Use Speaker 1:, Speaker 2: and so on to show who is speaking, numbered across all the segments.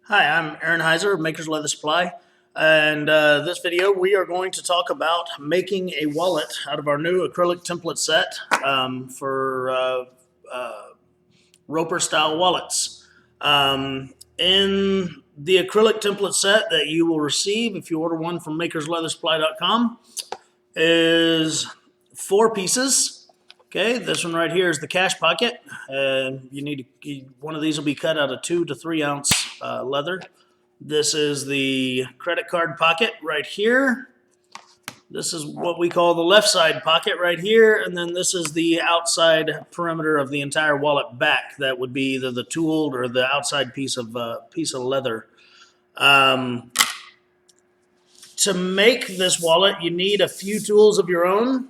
Speaker 1: Hi, I'm Aaron Heiser of Maker's Leather Supply, and this video we are going to talk about making a wallet out of our new acrylic template set for roper style wallets. In the acrylic template set that you will receive if you order one from makersleathersupply.com is 4 pieces. Okay, this one right here is the cash pocket. One of these will be cut out of 2 to 3 ounce leather. This is the credit card pocket right here. This is what we call the left side pocket right here, and then this is the outside perimeter of the entire wallet back. That would be either the tooled or the outside piece of leather. To make this wallet, you need a few tools of your own.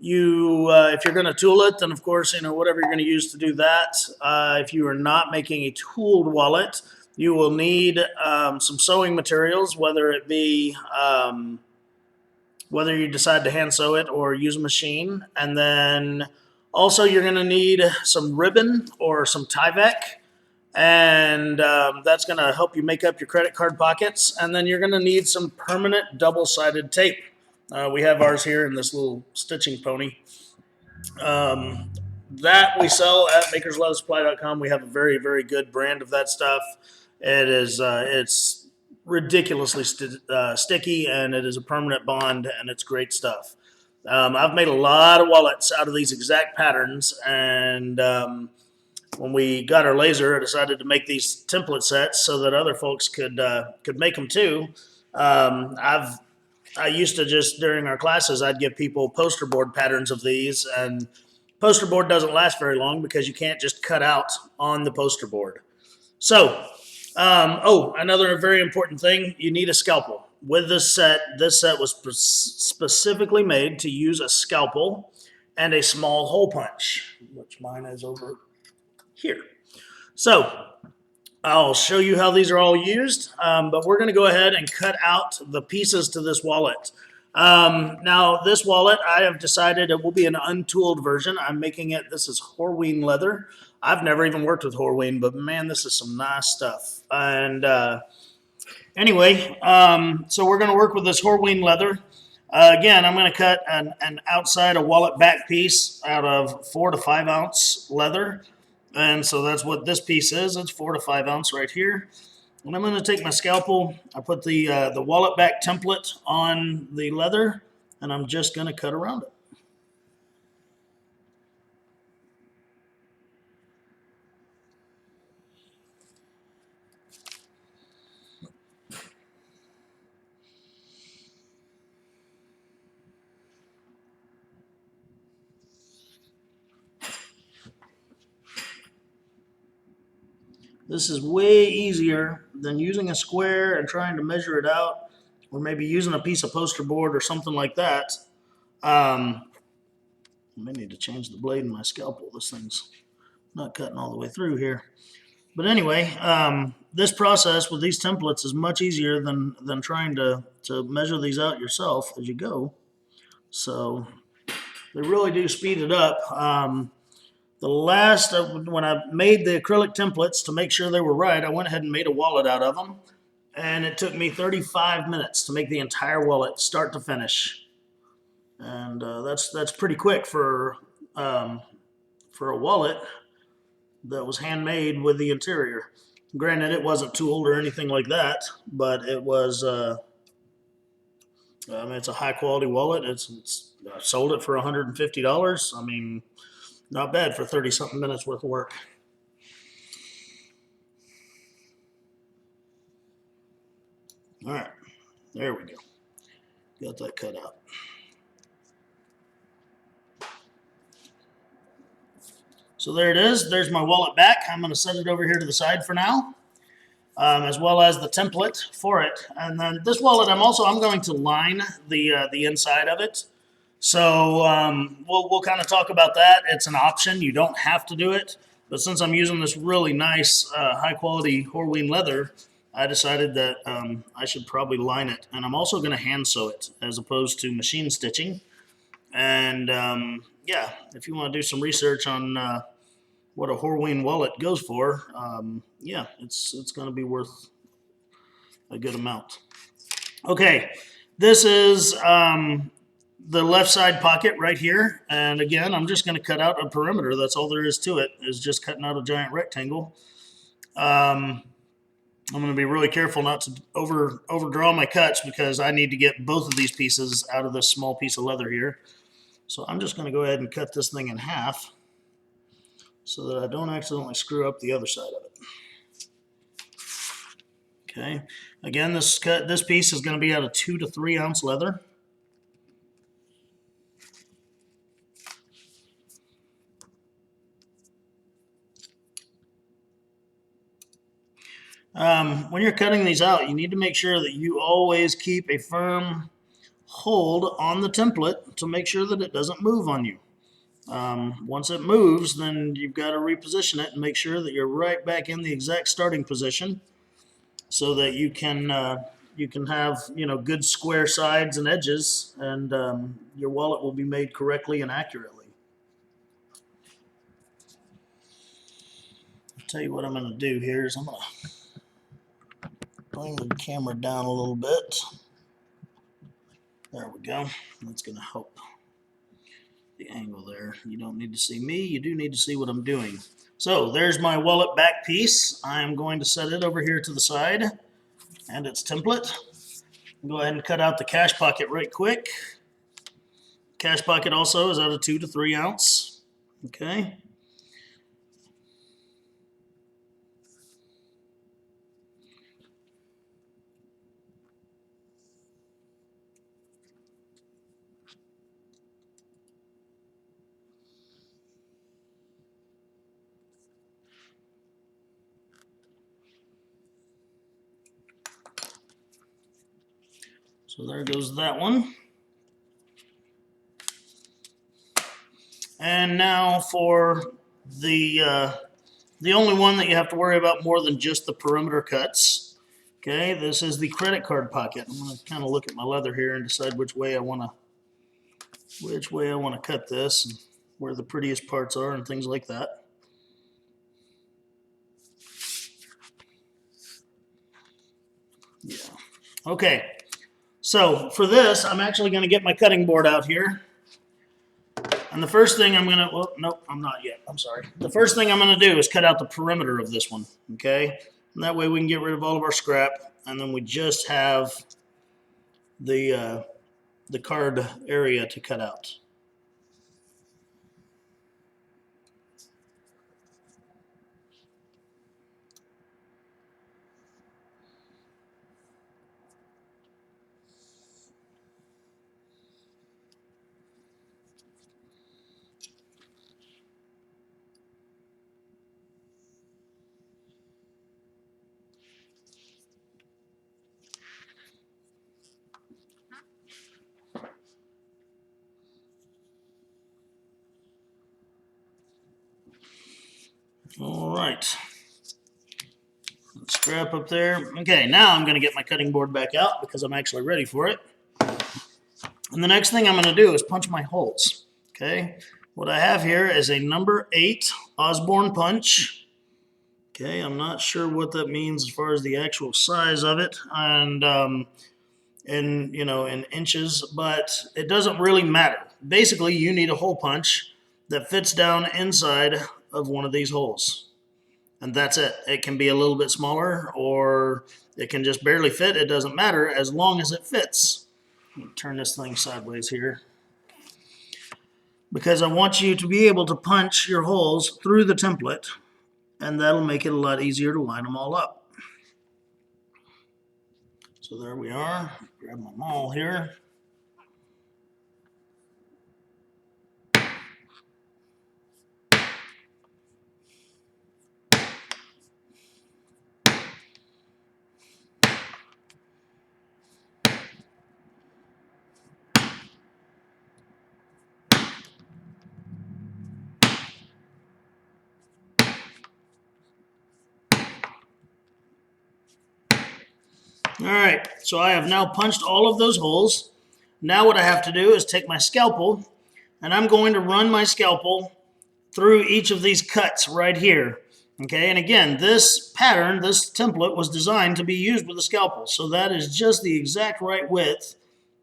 Speaker 1: If you're going to tool it, then of course, whatever you're going to use to do that. If you are not making a tooled wallet, you will need some sewing materials, whether it be whether you decide to hand sew it or use a machine. And then also you're going to need some ribbon or some Tyvek, and that's going to help you make up your credit card pockets. And then you're going to need some permanent double-sided tape. We have ours here in this little stitching pony. That we sell at makersleathersupply.com. We have a very, very good brand of that stuff. It's ridiculously sticky, and it is a permanent bond, and it's great stuff. I've made a lot of wallets out of these exact patterns, and when we got our laser, I decided to make these template sets so that other folks could make them too. I used to just, during our classes, I'd give people poster board patterns of these, and poster board doesn't last very long because you can't just cut out on the poster board. So, another very important thing, you need a scalpel. With this set was specifically made to use a scalpel and a small hole punch, which mine is over here. So, I'll show you how these are all used, but we're going to go ahead and cut out the pieces to this wallet. Now, this wallet, I have decided it will be an untooled version. I'm making it, this is Horween leather. I've never even worked with Horween, but man, this is some nice stuff. And anyway, so we're going to work with this Horween leather. Again, I'm going to cut an outside, a wallet back piece out of 4 to 5 ounce leather. And so that's what this piece is. It's 4 to 5 ounce right here. And I'm going to take my scalpel. I put the wallet back template on the leather, and I'm just going to cut around it. This is way easier than using a square and trying to measure it out, or maybe using a piece of poster board or something like that. I may need to change the blade in my scalpel. This thing's not cutting all the way through here. But anyway, this process with these templates is much easier than trying to measure these out yourself as you go. So they really do speed it up. When I made the acrylic templates to make sure they were right, I went ahead and made a wallet out of them. And it took me 35 minutes to make the entire wallet, start to finish. And that's pretty quick for a wallet that was handmade with the interior. Granted, it wasn't tooled or anything like that, but it was. It's a high quality wallet. I sold it for $150. I mean, not bad for 30-something minutes worth of work. All right, there we go. Got that cut out. So there it is. There's my wallet back. I'm going to set it over here to the side for now, as well as the template for it. And then this wallet, I'm going to line the inside of it. So we'll kind of talk about that. It's an option. You don't have to do it. But since I'm using this really nice, high-quality Horween leather, I decided that I should probably line it. And I'm also going to hand sew it as opposed to machine stitching. And yeah, if you want to do some research on what a Horween wallet goes for, yeah, it's going to be worth a good amount. Okay, this is the left side pocket right here. And again, I'm just going to cut out a perimeter. That's all there is to it, is just cutting out a giant rectangle. I'm going to be really careful not to overdraw my cuts because I need to get both of these pieces out of this small piece of leather here. So I'm just going to go ahead and cut this thing in half so that I don't accidentally screw up the other side of it. Okay, again, this piece is going to be out of 2 to 3 ounce leather. When you're cutting these out, you need to make sure that you always keep a firm hold on the template to make sure that it doesn't move on you. Once it moves, then you've got to reposition it and make sure that you're right back in the exact starting position so that you can have, you know, good square sides and edges, and your wallet will be made correctly and accurately. I'll tell you what I'm going to do here is I'm going to bring the camera down a little bit. There we go. That's going to help the angle there. You don't need to see me. You do need to see what I'm doing. So there's my wallet back piece. I'm going to set it over here to the side and its template. Go ahead and cut out the cash pocket right quick. Cash pocket also is out of 2 to 3 ounce. Okay. So there goes that one. And now for the only one that you have to worry about more than just the perimeter cuts. Okay, this is the credit card pocket. I'm going to kind of look at my leather here and decide which way I want to cut this, and where the prettiest parts are and things like that. Yeah. Okay. So for this, I'm actually going to get my cutting board out here. And the first thing I'm going to, well, nope, I'm not yet. I'm sorry. The first thing I'm going to do is cut out the perimeter of this one, okay? And that way we can get rid of all of our scrap, and then we just have the card area to cut out. All right. Scrap up there. Okay, now I'm going to get my cutting board back out because I'm actually ready for it. And the next thing I'm going to do is punch my holes. Okay, what I have here is a number 8 Osborne punch. Okay, I'm not sure what that means as far as the actual size of it, and in inches, but it doesn't really matter. Basically, you need a hole punch that fits down inside of one of these holes. And that's it. It can be a little bit smaller or it can just barely fit. It doesn't matter as long as it fits. Let me turn this thing sideways here, because I want you to be able to punch your holes through the template, and that'll make it a lot easier to line them all up. So there we are. Grab my maul here. All right, so I have now punched all of those holes. Now what I have to do is take my scalpel, and I'm going to run my scalpel through each of these cuts right here. Okay, and again, this pattern, this template was designed to be used with a scalpel. So that is just the exact right width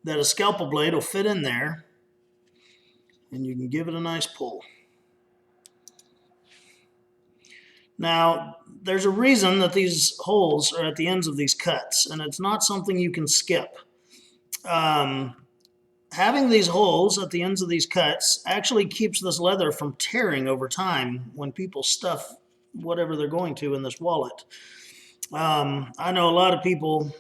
Speaker 1: that a scalpel blade will fit in there. And you can give it a nice pull. Now, there's a reason that these holes are at the ends of these cuts, and it's not something you can skip. Having these holes at the ends of these cuts actually keeps this leather from tearing over time when people stuff whatever they're going to in this wallet. I know a lot of people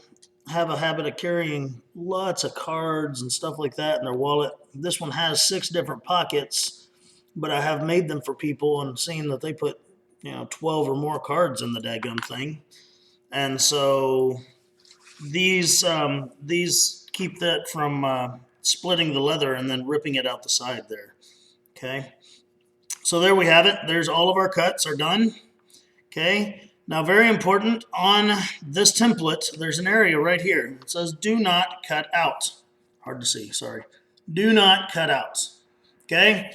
Speaker 1: have a habit of carrying lots of cards and stuff like that in their wallet. This one has 6 different pockets, but I have made them for people and seen that they put 12 or more cards in the daggum thing. And so these keep that from splitting the leather and then ripping it out the side there. Okay, so there we have it. There's all of our cuts are done. Okay, now very important, on this template there's an area right here. It says do not cut out. Hard to see, sorry. Do not cut out. Okay,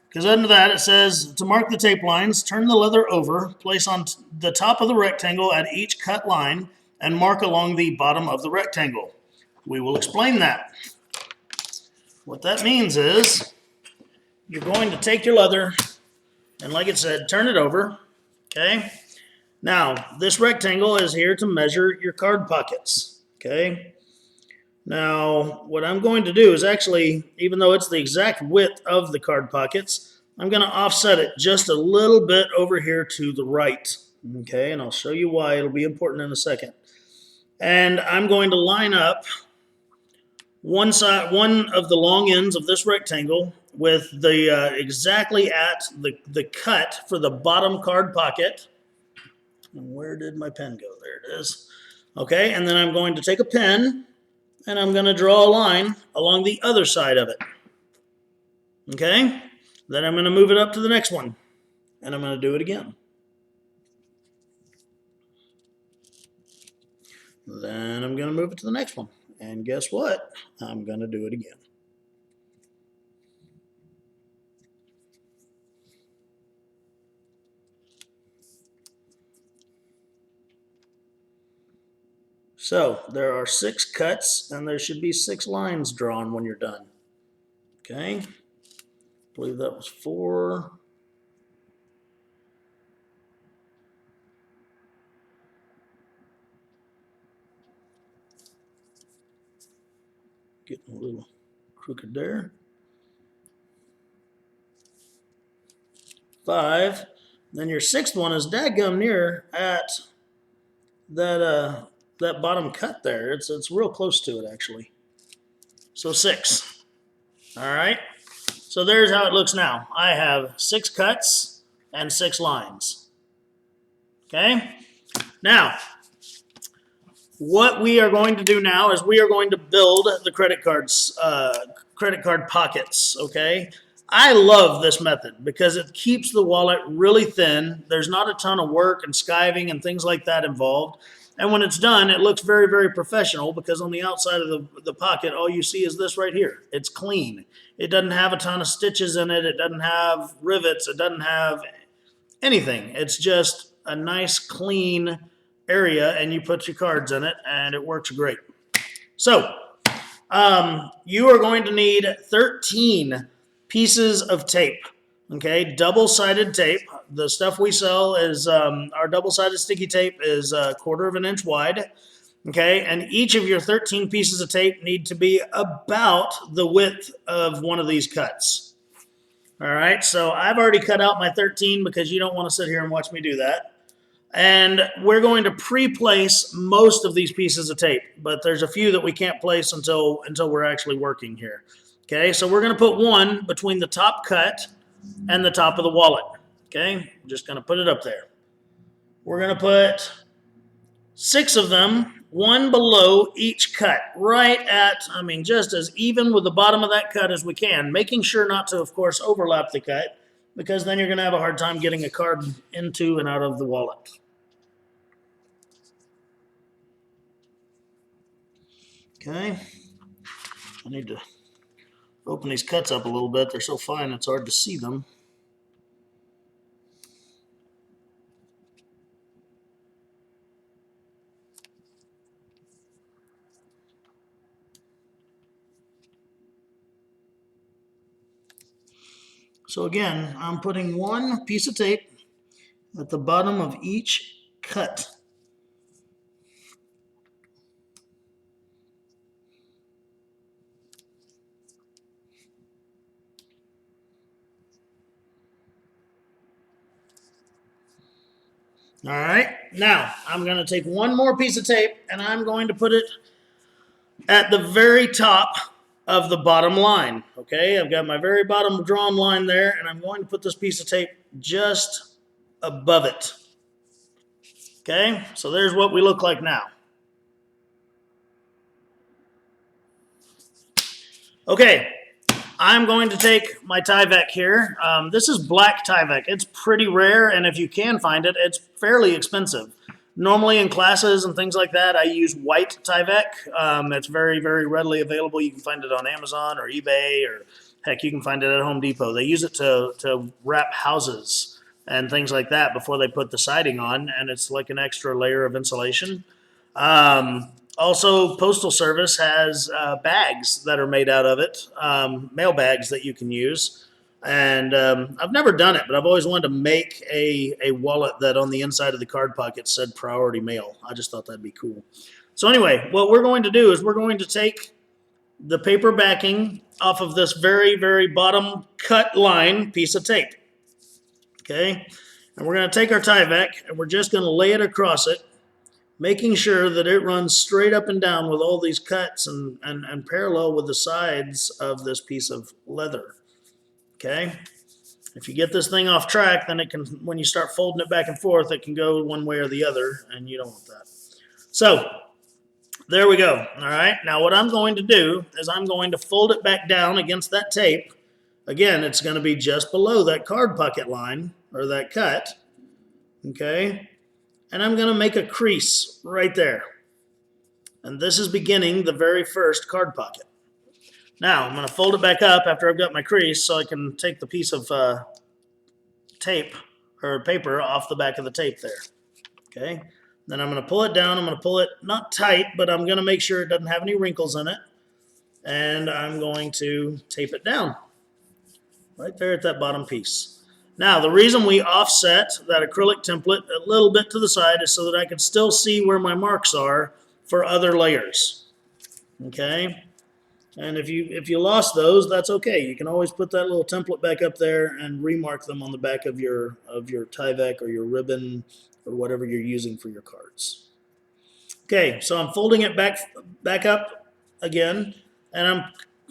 Speaker 1: because under that it says to mark the tape lines, turn the leather over, place on the top of the rectangle at each cut line, and mark along the bottom of the rectangle. We will explain that. What that means is you're going to take your leather and, like it said, turn it over. Okay. Now, this rectangle is here to measure your card pockets. Okay. Now, what I'm going to do is actually, even though it's the exact width of the card pockets, I'm going to offset it just a little bit over here to the right. Okay. And I'll show you why. It'll be important in a second. And I'm going to line up one of the long ends of this rectangle with the exactly at the cut for the bottom card pocket. And where did my pen go? There it is. Okay, and then I'm going to take a pen and I'm going to draw a line along the other side of it. Okay, then I'm going to move it up to the next one and I'm going to do it again. Then I'm going to move it to the next one. And guess what? I'm going to do it again. So there are 6 cuts and there should be 6 lines drawn when you're done. Okay, I believe that was 4. Getting a little crooked there. 5. Then your 6th one is dadgum near at that that bottom cut there. It's real close to it actually. So 6. All right. So there's how it looks now. I have 6 cuts and 6 lines. Okay. Now, what we are going to do now is we are going to build the credit card pockets. Okay. I love this method because it keeps the wallet really thin. There's not a ton of work and skiving and things like that involved. And when it's done, it looks very, very professional because on the outside of the pocket, all you see is this right here. It's clean. It doesn't have a ton of stitches in it. It doesn't have rivets. It doesn't have anything. It's just a nice, clean area, and you put your cards in it, and it works great. So you are going to need 13 pieces of tape. Okay, double-sided tape. The stuff we sell is our double-sided sticky tape is 1/4 of an inch wide. Okay, and each of your 13 pieces of tape need to be about the width of one of these cuts. All right, so I've already cut out my 13 because you don't want to sit here and watch me do that. And we're going to pre-place most of these pieces of tape, but there's a few that we can't place until we're actually working here. Okay, so we're going to put one between the top cut and the top of the wallet. Okay, I'm just going to put it up there. We're going to put 6 of them, one below each cut, right at, just as even with the bottom of that cut as we can, making sure not to, of course, overlap the cut, because then you're going to have a hard time getting a card into and out of the wallet. Okay, I need to open these cuts up a little bit. They're so fine, it's hard to see them. So again, I'm putting one piece of tape at the bottom of each cut. All right, now I'm going to take one more piece of tape and I'm going to put it at the very top of the bottom line. Okay, I've got my very bottom drawn line there, and I'm going to put this piece of tape just above it. Okay, so there's what we look like now. Okay, I'm going to take my Tyvek here. This is black Tyvek. It's pretty rare, and if you can find it, it's fairly expensive. Normally in classes and things like that, I use white Tyvek. It's very, very readily available. You can find it on Amazon or eBay, or heck, you can find it at Home Depot. They use it to wrap houses and things like that before they put the siding on, and it's like an extra layer of insulation. Also, Postal Service has bags that are made out of it, mail bags that you can use. And I've never done it, but I've always wanted to make a wallet that on the inside of the card pocket said priority mail. I just thought that'd be cool. So anyway, what we're going to do is we're going to take the paper backing off of this very, very bottom cut line piece of tape. Okay? And we're going to take our Tyvek and we're just going to lay it across it, making sure that it runs straight up and down with all these cuts and parallel with the sides of this piece of leather. Okay? If you get this thing off track, then it can, when you start folding it back and forth, it can go one way or the other, and you don't want that. So, there we go. All right? Now what I'm going to do is I'm going to fold it back down against that tape. Again, it's going to be just below that card pocket line, or that cut. Okay? And I'm going to make a crease right there. And this is beginning the very first card pocket. Now, I'm going to fold it back up after I've got my crease so I can take the piece of tape or paper off the back of the tape there. Okay? Then I'm going to pull it down. I'm going to pull it not tight, but I'm going to make sure it doesn't have any wrinkles in it. And I'm going to tape it down right there at that bottom piece. Now, the reason we offset that acrylic template a little bit to the side is so that I can still see where my marks are for other layers. Okay? And if you lost those, that's okay. You can always put that little template back up there and remark them on the back of your Tyvek or your ribbon or whatever you're using for your cards. Okay, so I'm folding it back up again, and I'm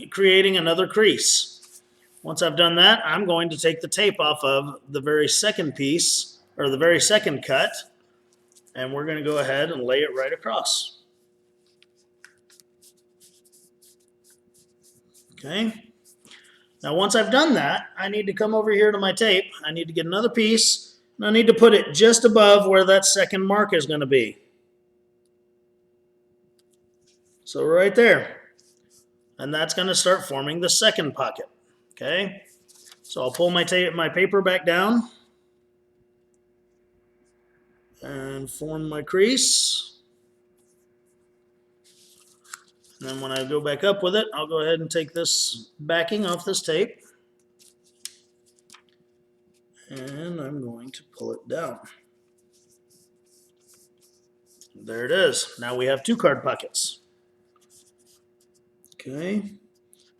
Speaker 1: creating another crease. Once I've done that, I'm going to take the tape off of the very second piece, or the very second cut, and we're going to go ahead and lay it right across. Okay. Now, once I've done that, I need to come over here to my tape. I need to get another piece, and I need to put it just above where that second mark is going to be. So right there. And that's going to start forming the second pocket. Okay. So I'll pull my paper back down and form my crease. And then when I go back up with it, I'll go ahead and take this backing off this tape. And I'm going to pull it down. There it is. Now we have two card pockets. Okay.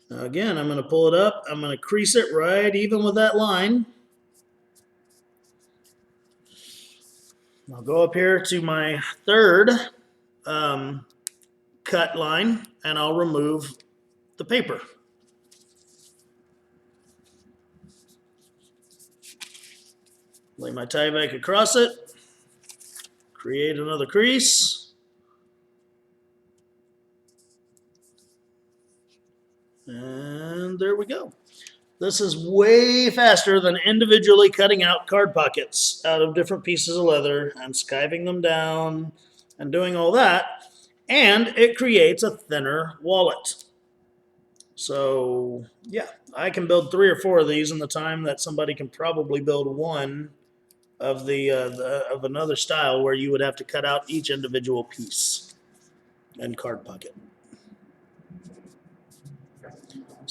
Speaker 1: Now again, I'm going to pull it up. I'm going to crease it right even with that line. I'll go up here to my third cut line, and I'll remove the paper. Lay my Tyvek across it, create another crease, and there we go. This is way faster than individually cutting out card pockets out of different pieces of leather and skiving them down and doing all that. And it creates a thinner wallet. So, yeah, I can build 3 or 4 of these in the time that somebody can probably build one of of another style where you would have to cut out each individual piece and card pocket.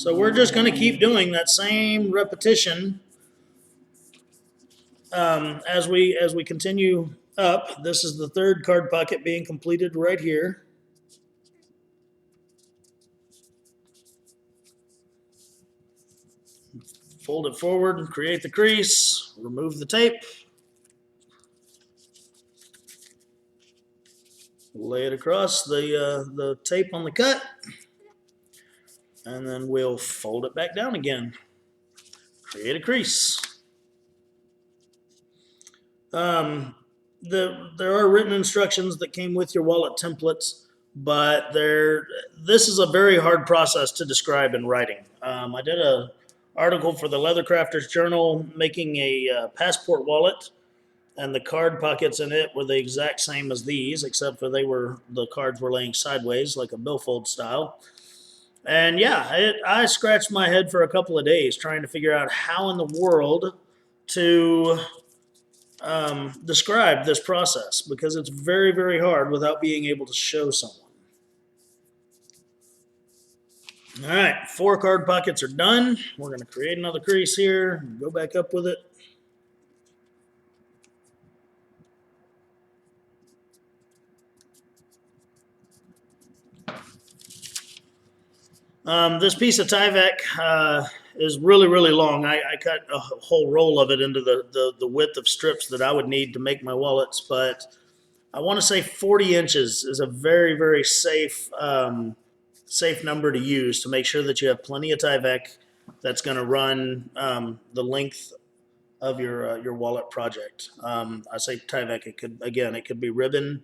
Speaker 1: So we're just going to keep doing that same repetition as we continue up. This is the third card pocket being completed right here. Fold it forward and create the crease. Remove the tape. Lay it across the tape on the cut. And then we'll fold it back down again. Create a crease. There are written instructions that came with your wallet templates, but this is a very hard process to describe in writing. I did an article for the Leather Crafters Journal making a passport wallet, and the card pockets in it were the exact same as these, except for the cards were laying sideways like a billfold style. And yeah, I scratched my head for a couple of days trying to figure out how in the world to describe this process, because it's very, very hard without being able to show someone. All right, 4 card pockets are done. We're going to create another crease here, go back up with it. This piece of Tyvek is really, really long. I cut a whole roll of it into the width of strips that I would need to make my wallets, but I want to say 40 inches is a very, very safe number to use to make sure that you have plenty of Tyvek that's going to run the length of your wallet project. I say Tyvek, it could be ribbon.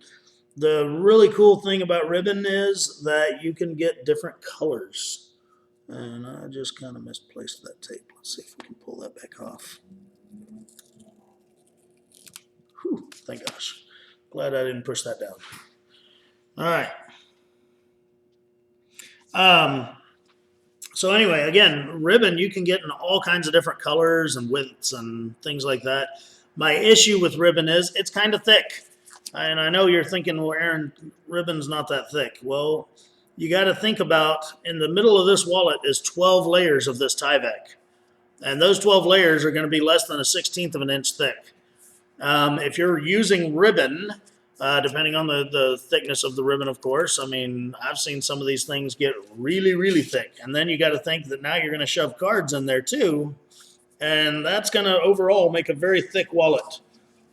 Speaker 1: The really cool thing about ribbon is that you can get different colors. And I just kind of misplaced that tape. Let's see if we can pull that back off. Whew, thank gosh. Glad I didn't push that down. All right. So anyway, again, ribbon you can get in all kinds of different colors and widths and things like that. My issue with ribbon is it's kind of thick. And I know you're thinking, well, Aaron, ribbon's not that thick. Well, you got to think about, in the middle of this wallet is 12 layers of this Tyvek. And those 12 layers are going to be less than a 1/16 of an inch thick. If you're using ribbon, depending on the thickness of the ribbon, of course, I mean, I've seen some of these things get really, really thick. And then you got to think that now you're going to shove cards in there too. And that's going to overall make a very thick wallet.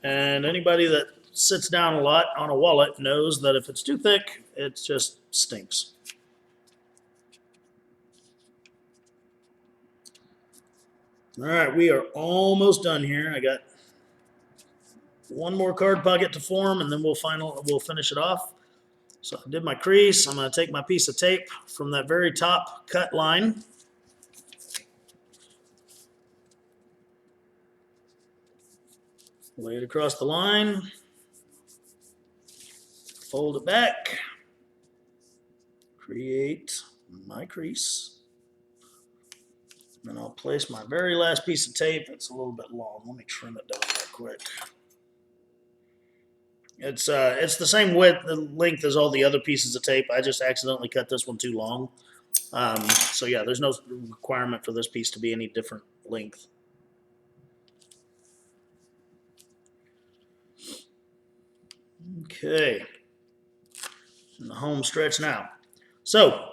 Speaker 1: And anybody that sits down a lot on a wallet knows that if it's too thick, it just stinks. All right, we are almost done here. I got one more card pocket to form, and then we'll finish it off. So I did my crease. I'm going to take my piece of tape from that very top cut line. Lay it across the line. Fold it back. Create my crease. Then I'll place my very last piece of tape. It's a little bit long. Let me trim it down real quick. It's the same length as all the other pieces of tape. I just accidentally cut this one too long. So yeah, there's no requirement for this piece to be any different length. Okay. In the home stretch now. So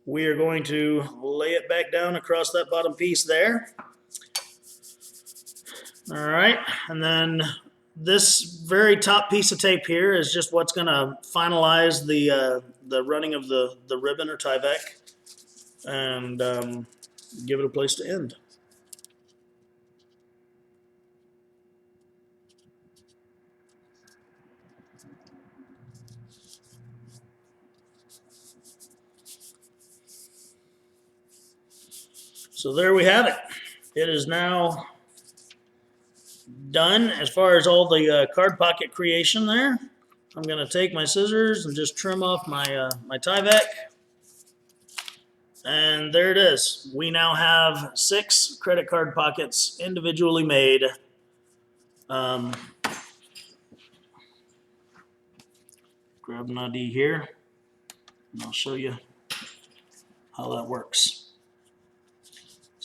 Speaker 1: we are going to lay it back down across that bottom piece there. All right, and then this very top piece of tape here is just what's going to finalize the running of the ribbon or Tyvek and give it a place to end. So there we have it. It is now done as far as all the card pocket creation there. I'm going to take my scissors and just trim off my Tyvek. And there it is. We now have 6 credit card pockets individually made. Grab an ID here, and I'll show you how that works.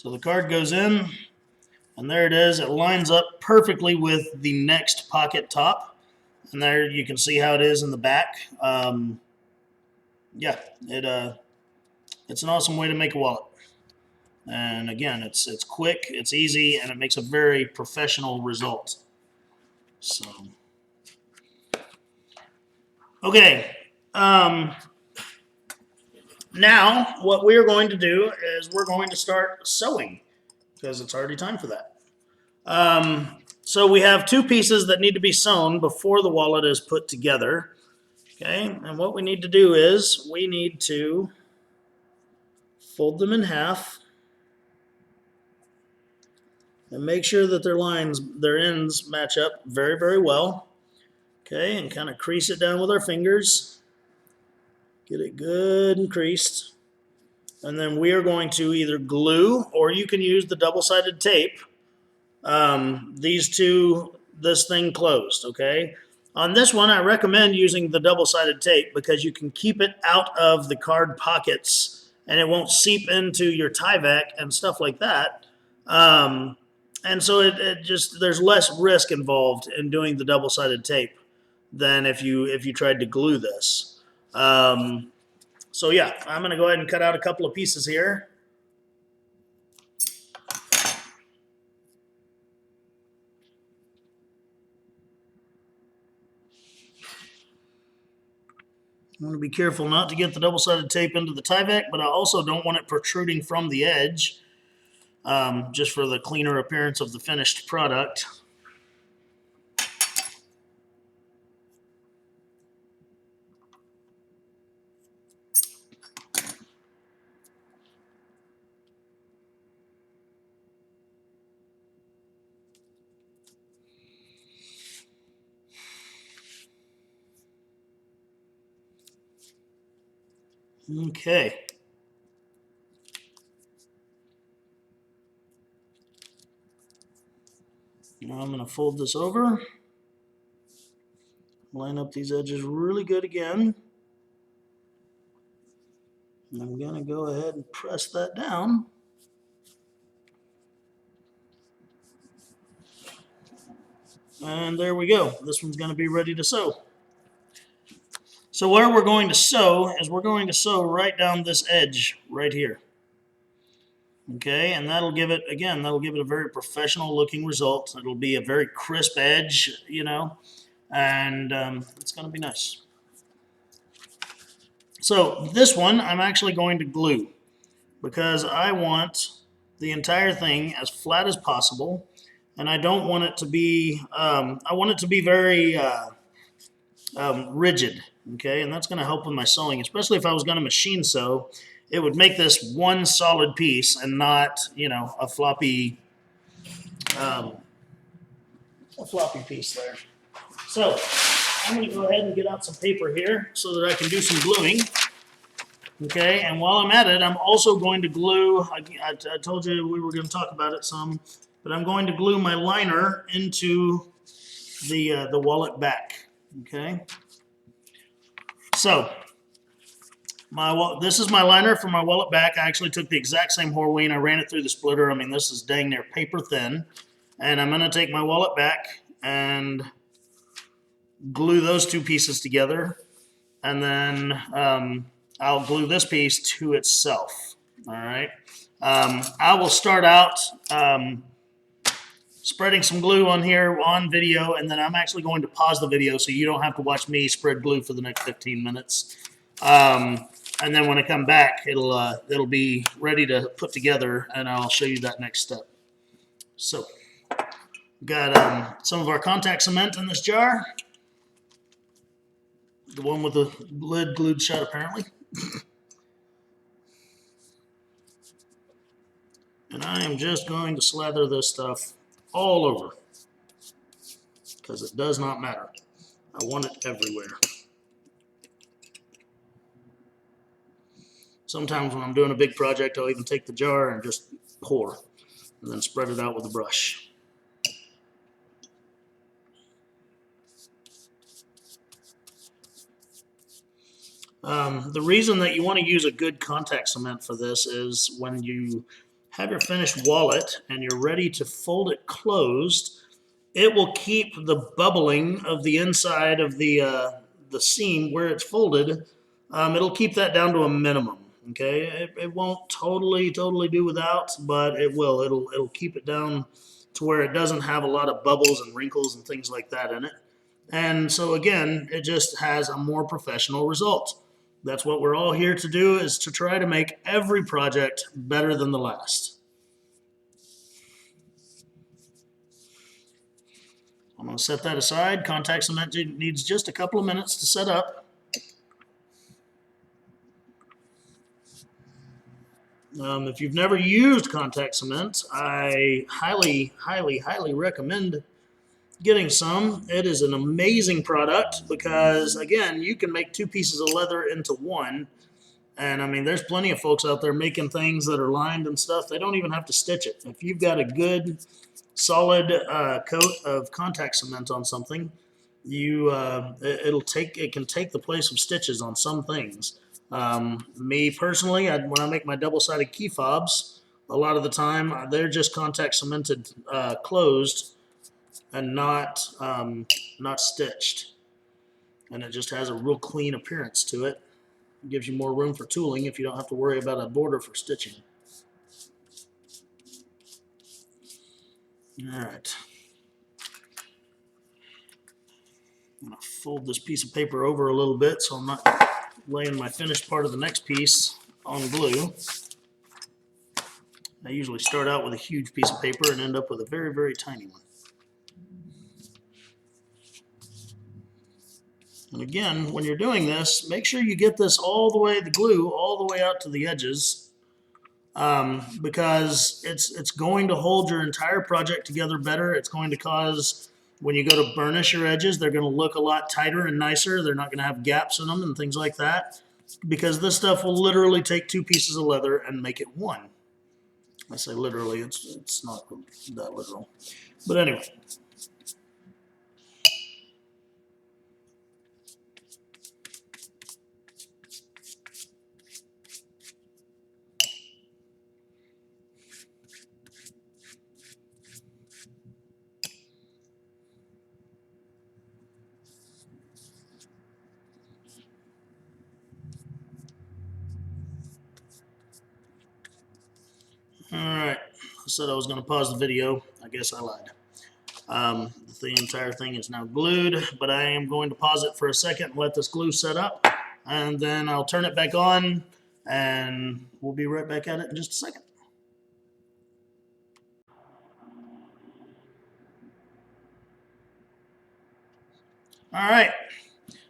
Speaker 1: So the card goes in, and there it is. It lines up perfectly with the next pocket top. And there you can see how it is in the back. Yeah, it's an awesome way to make a wallet. And again, it's quick, it's easy, and it makes a very professional result. So, okay. Now, what we're going to do is we're going to start sewing because it's already time for that. So we have two pieces that need to be sewn before the wallet is put together. Okay, and what we need to do is we need to fold them in half and make sure that their ends match up very, very well. Okay, and kind of crease it down with our fingers. Get it good and creased. And then we are going to either glue, or you can use the double-sided tape, this thing closed, okay? On this one, I recommend using the double-sided tape because you can keep it out of the card pockets and it won't seep into your Tyvek and stuff like that. And so there's less risk involved in doing the double-sided tape than if you tried to glue this. So yeah, I'm going to go ahead and cut out a couple of pieces here. I want to be careful not to get the double-sided tape into the Tyvek, but I also don't want it protruding from the edge, just for the cleaner appearance of the finished product. Okay. Now I'm going to fold this over, line up these edges really good again. And I'm going to go ahead and press that down. And there we go. This one's going to be ready to sew. So where we're going to sew is we're going to sew right down this edge right here. Okay, and that'll give it a very professional looking result. It'll be a very crisp edge, and it's going to be nice. So this one I'm actually going to glue because I want the entire thing as flat as possible, and I don't want it to be, I want it to be very rigid, okay, and that's going to help with my sewing, especially if I was going to machine sew. It would make this one solid piece and not, a floppy piece there. So I'm going to go ahead and get out some paper here so that I can do some gluing. Okay, and while I'm at it, I'm also going to glue, I told you we were going to talk about it some, but I'm going to glue my liner into the wallet back. Okay, so this is my liner for my wallet back. I actually took the exact same Horween. I ran it through the splitter. I mean, this is dang near paper thin. And I'm going to take my wallet back and glue those two pieces together. And then I'll glue this piece to itself. All right. I will start out spreading some glue on here on video, and then I'm actually going to pause the video so you don't have to watch me spread glue for the next 15 minutes. And then when I come back, it'll be ready to put together, and I'll show you that next step. So, got some of our contact cement in this jar. The one with the lid glued shut, apparently. And I am just going to slather this stuff all over because it does not matter. I want it everywhere. Sometimes when I'm doing a big project, I'll even take the jar and just pour and then spread it out with a brush. The reason that you want to use a good contact cement for this is when you have your finished wallet and you're ready to fold it closed, it will keep the bubbling of the inside of the seam where it's folded. It'll keep that down to a minimum. Okay, it won't totally do without, but it will. It'll keep it down to where it doesn't have a lot of bubbles and wrinkles and things like that in it. And so again, it just has a more professional result. That's what we're all here to do, is to try to make every project better than the last. I'm going to set that aside. Contact cement needs just a couple of minutes to set up. If you've never used contact cement, I highly recommend getting some. It is an amazing product because, again, you can make two pieces of leather into one. And I mean, there's plenty of folks out there making things that are lined and stuff. They don't even have to stitch it. If you've got a good, solid coat of contact cement on something, it can take the place of stitches on some things. Me personally, when I make my double-sided key fobs, a lot of the time they're just contact cemented closed and not stitched, and it just has a real clean appearance to it. It gives you more room for tooling if you don't have to worry about a border for stitching. All right. I'm going to fold this piece of paper over a little bit so I'm not laying my finished part of the next piece on glue. I usually start out with a huge piece of paper and end up with a very, very tiny one. And again, when you're doing this, make sure you get this the glue all the way out to the edges, because it's going to hold your entire project together better. It's going to cause, when you go to burnish your edges, they're going to look a lot tighter and nicer. They're not going to have gaps in them and things like that, because this stuff will literally take two pieces of leather and make it one. I say literally, it's not that literal. But anyway. All right, I said I was going to pause the video. I guess I lied. The entire thing is now glued, but I am going to pause it for a second and let this glue set up, and then I'll turn it back on, and we'll be right back at it in just a second. All right,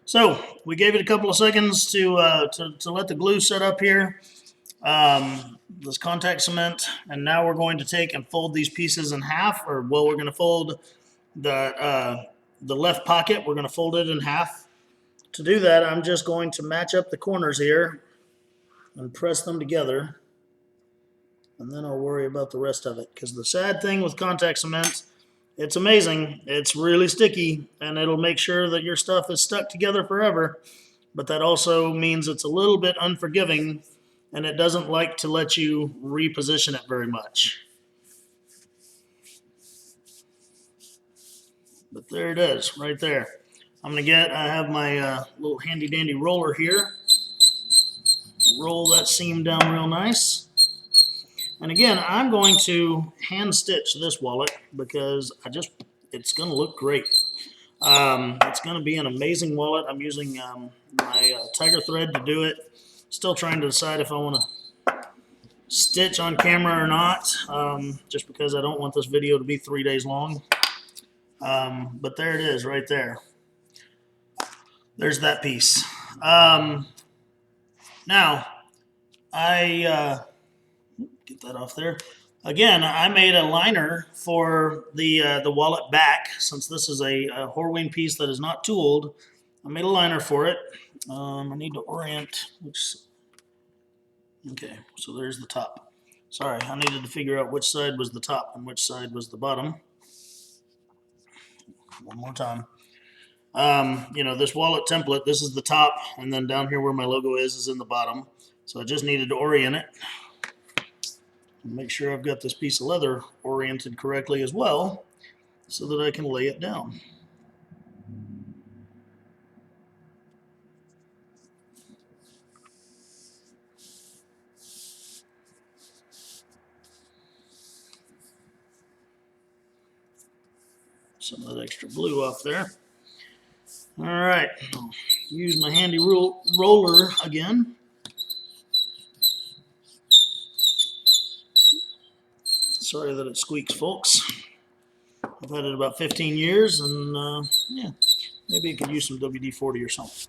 Speaker 1: so we gave it a couple of seconds to let the glue set up here. This contact cement, and now we're going to take and fold these pieces in half, or well, we're going to fold the left pocket, we're going to fold it in half. To do that, I'm just going to match up the corners here and press them together, and then I'll worry about the rest of it, because the sad thing with contact cement, it's amazing, it's really sticky, and it'll make sure that your stuff is stuck together forever, but that also means it's a little bit unforgiving, and it doesn't like to let you reposition it very much. But there it is, right there. I have my little handy dandy roller here. Roll that seam down real nice. And again, I'm going to hand stitch this wallet because it's going to look great. It's going to be an amazing wallet. I'm using my tiger thread to do it. Still trying to decide if I want to stitch on camera or not, just because I don't want this video to be 3 days long. But there it is right there. There's that piece. Now, get that off there. Again, I made a liner for the wallet back, since this is a Horween piece that is not tooled. I made a liner for it. I need to orient okay, so there's the top. Sorry, I needed to figure out which side was the top and which side was the bottom. One more time. This wallet template, this is the top, and then down here where my logo is in the bottom. So I just needed to orient it. Make sure I've got this piece of leather oriented correctly as well so that I can lay it down. Some of that extra glue off there. All right, I'll use my handy roller again. Sorry that it squeaks, folks. I've had it about 15 years, and yeah, maybe it could use some WD-40 or something.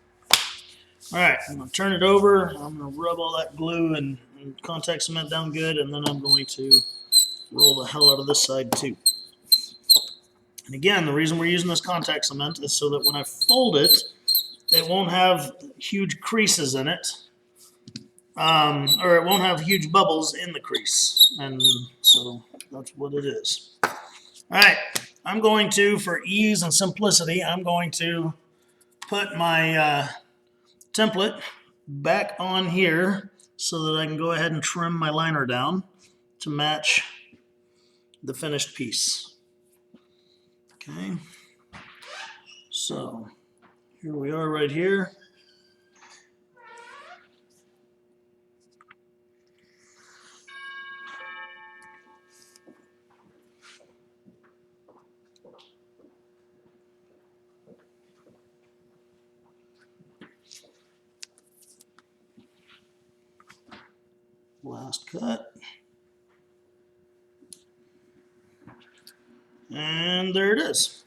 Speaker 1: All right, I'm going to turn it over. I'm going to rub all that glue and contact cement down good, and then I'm going to roll the hell out of this side too. And again, the reason we're using this contact cement is so that when I fold it, it won't have huge creases in it, or it won't have huge bubbles in the crease. And so that's what it is. All right, I'm going to, for ease and simplicity, I'm going to put my template back on here so that I can go ahead and trim my liner down to match the finished piece. Okay, so here we are right here. Last cut. And there it is.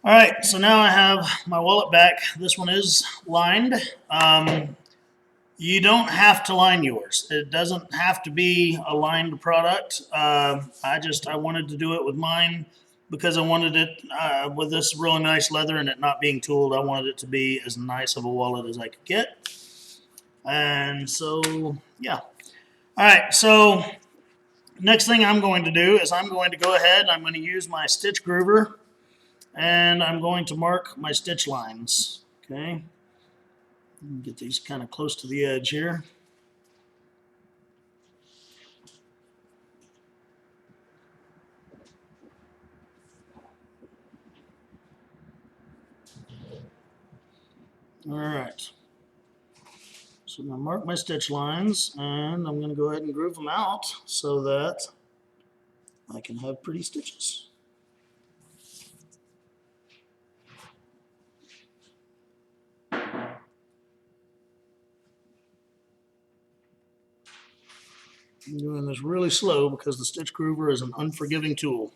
Speaker 1: All right, so now I have my wallet back. This one is lined. You don't have to line yours. It doesn't have to be a lined product. I wanted to do it with mine because I wanted it with this really nice leather and it not being tooled. I wanted it to be as nice of a wallet as I could get. And so, yeah. All right, so next thing I'm going to do is I'm going to go ahead and I'm going to use my stitch groover and I'm going to mark my stitch lines. Okay, get these kind of close to the edge here. All right, so I'm going to mark my stitch lines and I'm going to go ahead and groove them out so that I can have pretty stitches. I'm doing this really slow because the stitch groover is an unforgiving tool.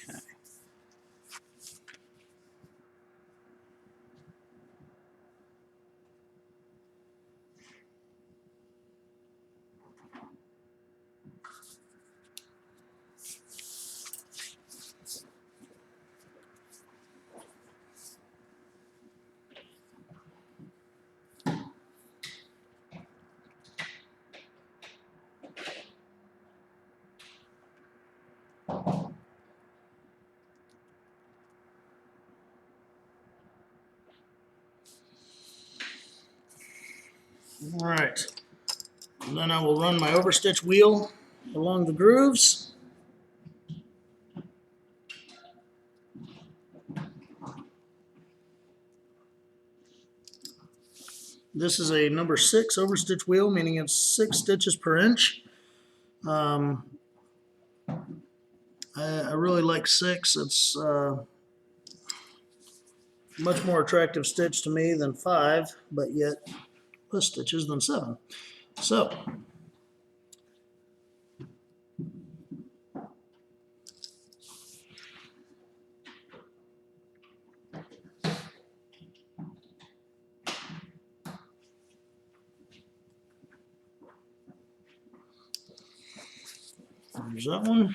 Speaker 1: Okay. All right, and then I will run my overstitch wheel along the grooves. This is a number 6 overstitch wheel, meaning it's 6 stitches per inch. I really like 6. It's much more attractive stitch to me than 5, but yet less stitches than 7. So there's that one.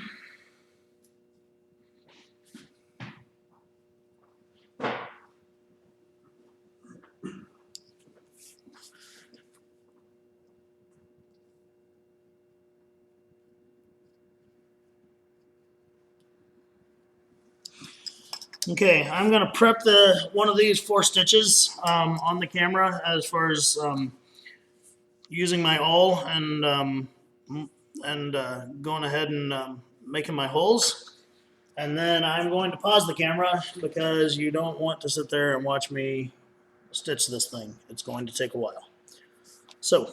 Speaker 1: Okay, I'm going to prep one of these 4 stitches on the camera as far as using my awl and going ahead and making my holes. And then I'm going to pause the camera because you don't want to sit there and watch me stitch this thing. It's going to take a while. So,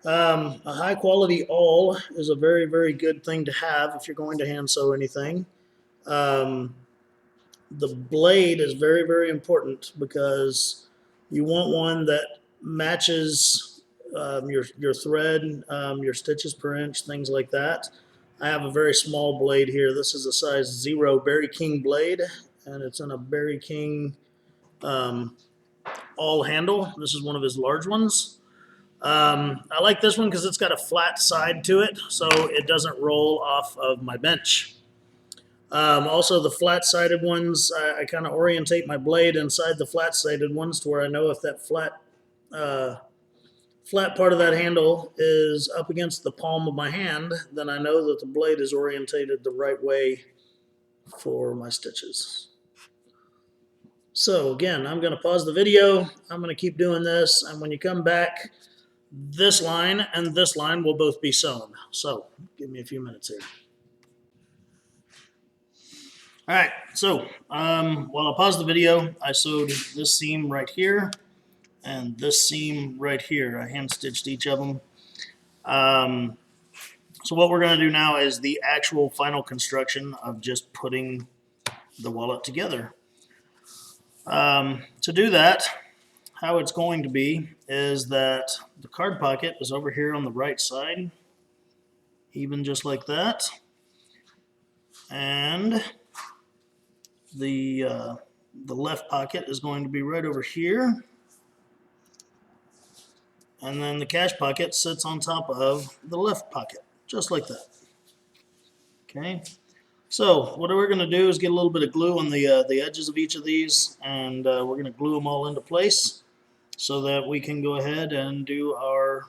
Speaker 1: a high quality awl is a very, very good thing to have if you're going to hand sew anything. The blade is very, very important because you want one that matches your thread, your stitches per inch, things like that. I have a very small blade here. This is a size 0 Berry King blade, and it's in a Berry King awl handle. This is one of his large ones. I like this one because it's got a flat side to it, so it doesn't roll off of my bench. Also, the flat-sided ones, I kind of orientate my blade inside the flat-sided ones to where I know if that flat part of that handle is up against the palm of my hand, then I know that the blade is orientated the right way for my stitches. So again, I'm going to pause the video. I'm going to keep doing this, and when you come back, this line and this line will both be sewn. So give me a few minutes here. All right, so while I pause the video, I sewed this seam right here and this seam right here. I hand stitched each of them. So what we're going to do now is the actual final construction of just putting the wallet together. To do that, how it's going to be is that the card pocket is over here on the right side, even just like that. And the left pocket is going to be right over here. And then the cash pocket sits on top of the left pocket, just like that. Okay. So what we're going to do is get a little bit of glue on the edges of each of these, and we're going to glue them all into place so that we can go ahead and do our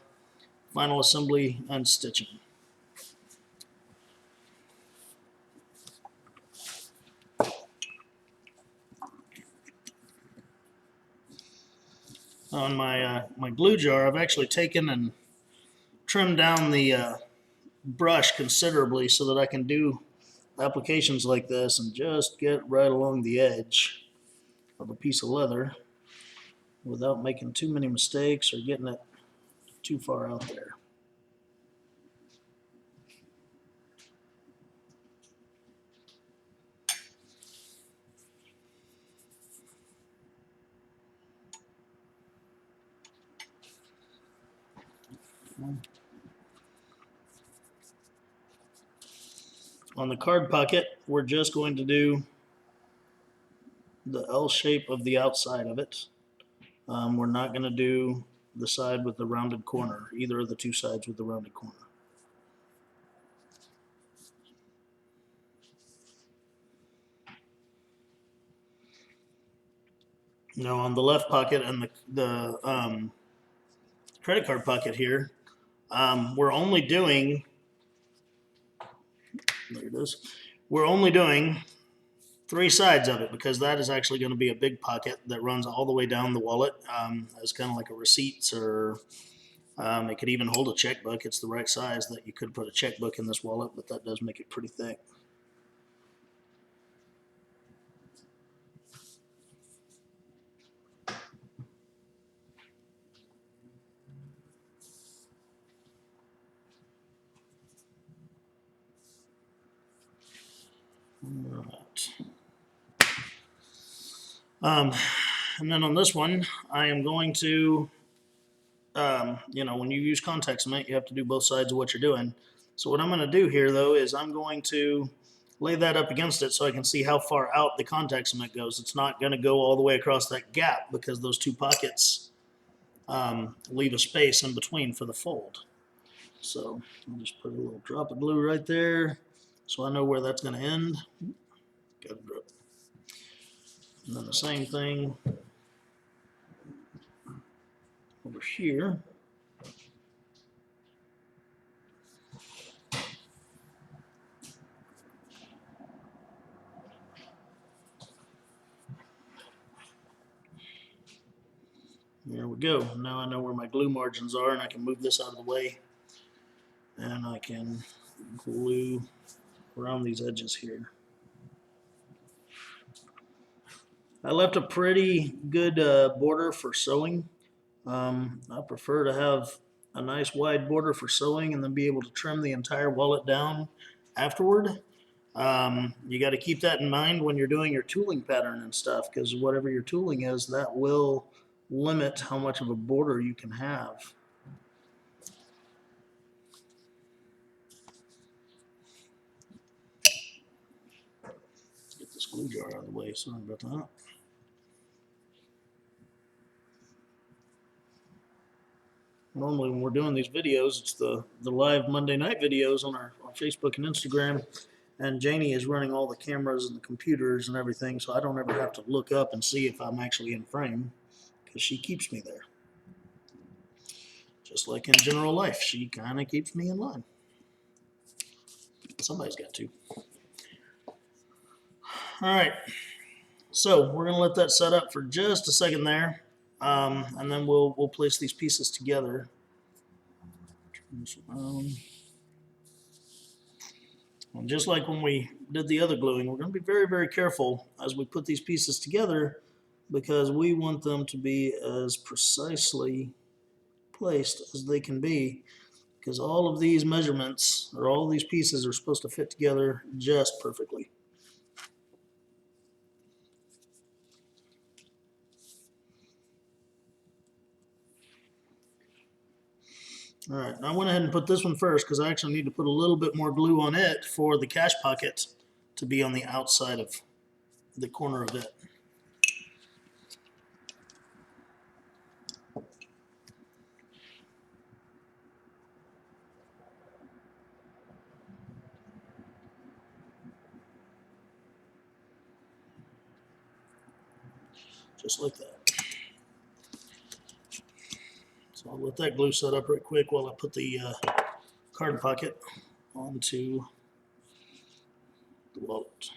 Speaker 1: final assembly and stitching. On my glue jar, I've actually taken and trimmed down the brush considerably so that I can do applications like this and just get right along the edge of a piece of leather without making too many mistakes or getting it too far out there. On the card pocket, we're just going to do the L shape of the outside of it. We're not going to do the side with the rounded corner, either of the two sides with the rounded corner. Now on the left pocket and the credit card pocket here, we're only doing, there it is, we're only doing 3 sides of it because that is actually going to be a big pocket that runs all the way down the wallet as kind of like a receipts, or it could even hold a checkbook. It's the right size that you could put a checkbook in this wallet, but that does make it pretty thick. All right. And then on this one, I am going to, you know, when you use contact cement, you have to do both sides of what you're doing. So what I'm going to do here, though, is I'm going to lay that up against it so I can see how far out the contact cement goes. It's not going to go all the way across that gap because those 2 pockets leave a space in between for the fold. So I'll just put a little drop of glue right there so I know where that's going to end. Got a drip. And then the same thing over here. we go. Now I know where my glue margins are, and I can move this out of the way, and I can glue around these edges here. I left a pretty good border for sewing. I prefer to have a nice wide border for sewing and then be able to trim the entire wallet down afterward. You got to keep that in mind when you're doing your tooling pattern and stuff, because whatever your tooling is, that will limit how much of a border you can have. Let's get this glue jar out of the way. Sorry about that. Normally when we're doing these videos, it's the live Monday night videos on our Facebook and Instagram, and Janie is running all the cameras and the computers and everything, so I don't ever have to look up and see if I'm actually in frame, because she keeps me there. Just like in general life, she kind of keeps me in line. Somebody's got to. All right, so we're gonna let that set up for just a second there, and then we'll place these pieces together. Turn this around. And just like when we did the other gluing, we're going to be very, very careful as we put these pieces together, because we want them to be as precisely placed as they can be, because all of these measurements, or all these pieces, are supposed to fit together just perfectly. All right, now I went ahead and put this one first because I actually need to put a little bit more glue on it for the cash pocket to be on the outside of the corner of it. Just like that. So I'll let that glue set up right quick while I put the card pocket onto the wallet.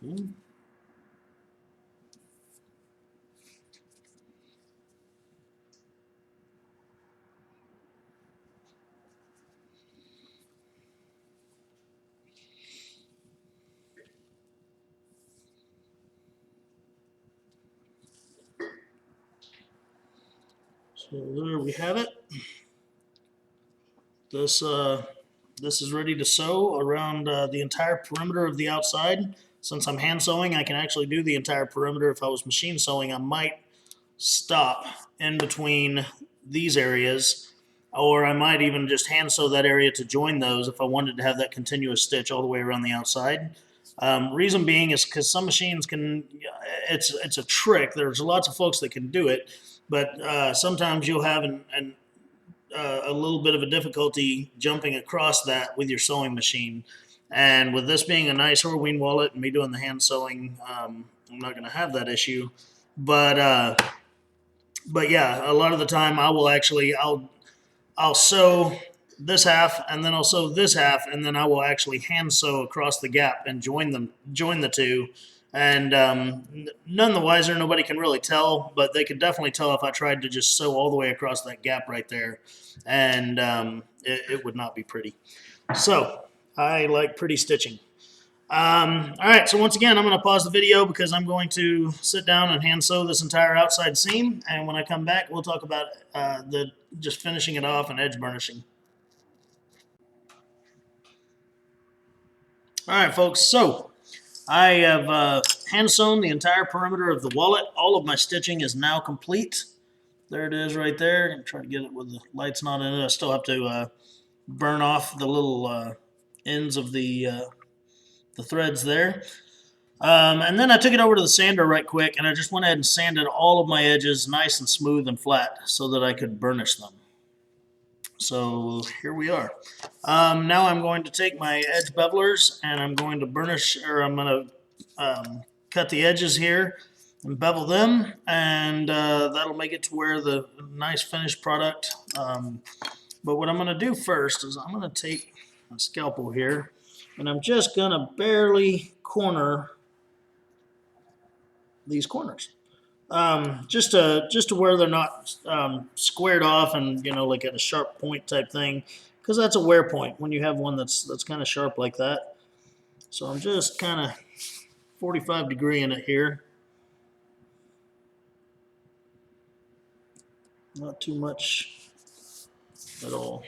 Speaker 1: Okay. So there we have it. This is ready to sew around the entire perimeter of the outside. Since I'm hand sewing, I can actually do the entire perimeter. If I was machine sewing, I might stop in between these areas, or I might even just hand sew that area to join those if I wanted to have that continuous stitch all the way around the outside. Reason being is because some machines can, it's a trick. There's lots of folks that can do it, but sometimes you'll have a little bit of a difficulty jumping across that with your sewing machine. And with this being a nice Horween wallet and me doing the hand sewing, I'm not going to have that issue. But yeah, a lot of the time I'll sew this half, and then I'll sew this half, and then I will actually hand sew across the gap and join the two. And none the wiser. Nobody can really tell, but they could definitely tell if I tried to just sew all the way across that gap right there, and it would not be pretty. So I like pretty stitching. All right, so once again, I'm going to pause the video because I'm going to sit down and hand sew this entire outside seam, and when I come back, we'll talk about just finishing it off and edge burnishing. All right, folks, so I have hand sewn the entire perimeter of the wallet. All of my stitching is now complete. There it is right there. I'm trying to get it with the lights not in it. I still have to burn off the little ends of the threads there. And then I took it over to the sander right quick, and I just went ahead and sanded all of my edges nice and smooth and flat so that I could burnish them. So here we are. Now I'm going to take my edge bevelers and I'm going to burnish, or I'm going to cut the edges here and bevel them, and that'll make it to where the nice finished product. But what I'm going to do first is I'm going to take a scalpel here and I'm just going to barely corner these corners. Just to where they're not squared off and like at a sharp point type thing, because that's a wear point when you have one that's kind of sharp like that. So I'm just kind of 45-degree in it here, not too much at all.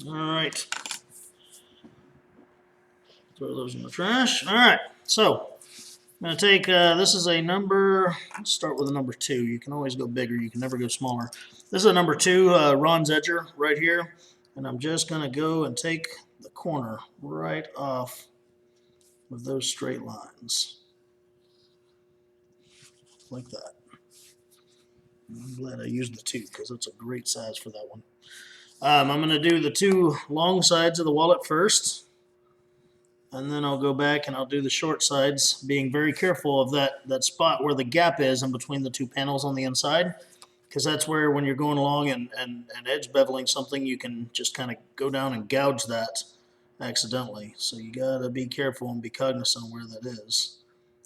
Speaker 1: All right, throw those in the trash. All right, so I'm going to take, this is a number, let's start with a number 2. You can always go bigger. You can never go smaller. This is a number 2 Ron's edger right here. And I'm just going to go and take the corner right off with those straight lines. Like that. I'm glad I used the 2 because it's a great size for that one. I'm going to do the 2 long sides of the wallet first. And then I'll go back and I'll do the short sides, being very careful of that spot where the gap is in between the 2 panels on the inside, because that's where, when you're going along and edge beveling something, you can just kind of go down and gouge that accidentally. So you got to be careful and be cognizant of where that is.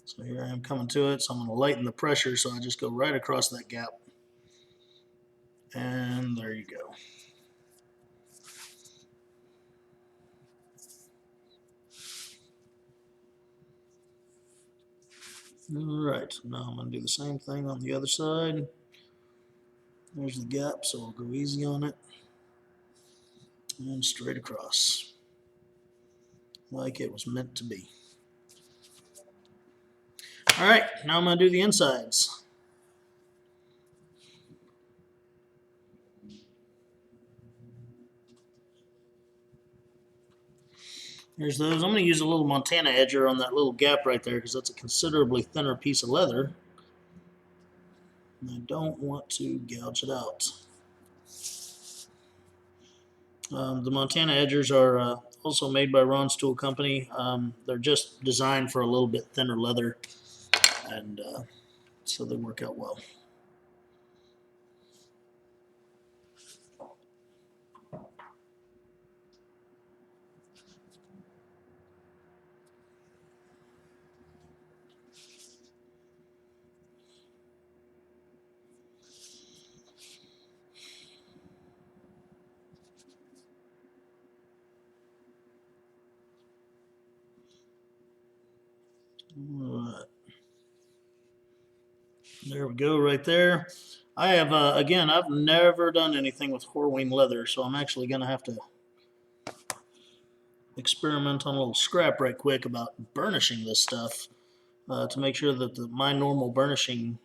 Speaker 1: So here I am coming to it, so I'm going to lighten the pressure, so I just go right across that gap. And there you go. Alright, now I'm going to do the same thing on the other side. There's the gap, so I'll go easy on it. And straight across. Like it was meant to be. Alright, now I'm going to do the insides. There's those. I'm going to use a little Montana edger on that little gap right there because that's a considerably thinner piece of leather. And I don't want to gouge it out. The Montana edgers are also made by Ron's Tool Company. They're just designed for a little bit thinner leather, and so they work out well. Alright. There we go, right there. I have, again, I've never done anything with Horween leather, so I'm actually going to have to experiment on a little scrap right quick about burnishing this stuff to make sure that my normal burnishing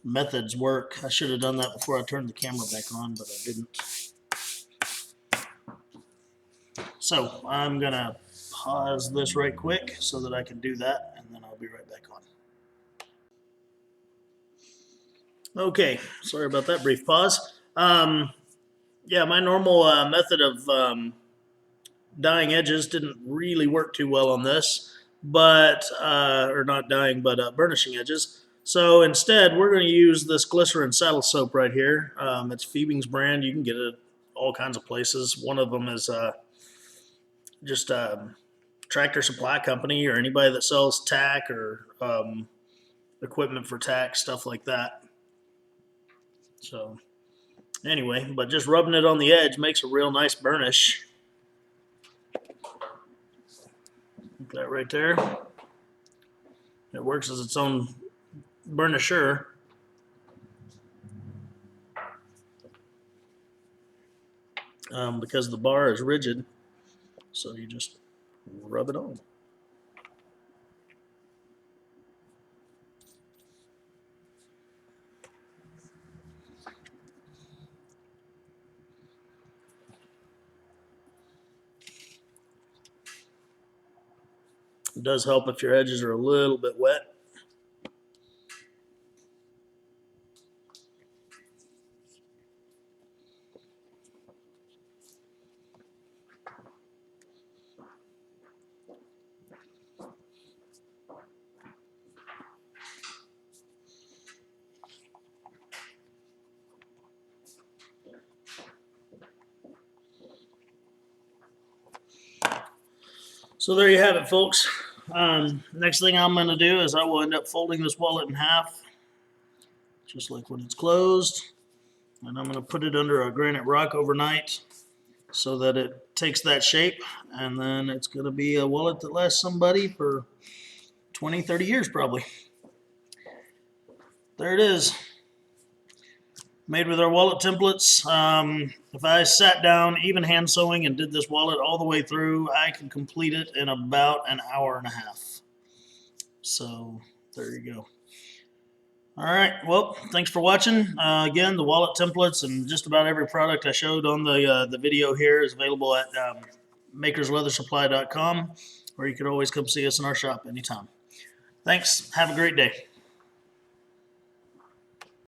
Speaker 1: methods work. I should have done that before I turned the camera back on, but I didn't. So I'm going to pause this right quick so that I can do that, and then I'll be right back on. Okay, sorry about that brief pause. Yeah, my normal method of dyeing edges didn't really work too well on this, but, or not dyeing, but burnishing edges. So instead, we're going to use this glycerin saddle soap right here. It's Phoebing's brand. You can get it all kinds of places. One of them is just Tractor Supply Company, or anybody that sells tack or equipment for tack, stuff like that. So anyway, but just rubbing it on the edge makes a real nice burnish. Like that right there. It works as its own burnisher. Because the bar is rigid, so you just rub it on. It does help if your edges are a little bit wet. So there you have it, folks. Next thing I'm going to do is I will end up folding this wallet in half, just like when it's closed. And I'm going to put it under a granite rock overnight so that it takes that shape. And then it's going to be a wallet that lasts somebody for 20, 30 years probably. There it is. Made with our wallet templates. If I sat down, even hand sewing, and did this wallet all the way through, I can complete it in about an hour and a half. So there you go. All right. Well, thanks for watching. Again, the wallet templates and just about every product I showed on the video here is available at makersleathersupply.com, or you could always come see us in our shop anytime. Thanks. Have a great day.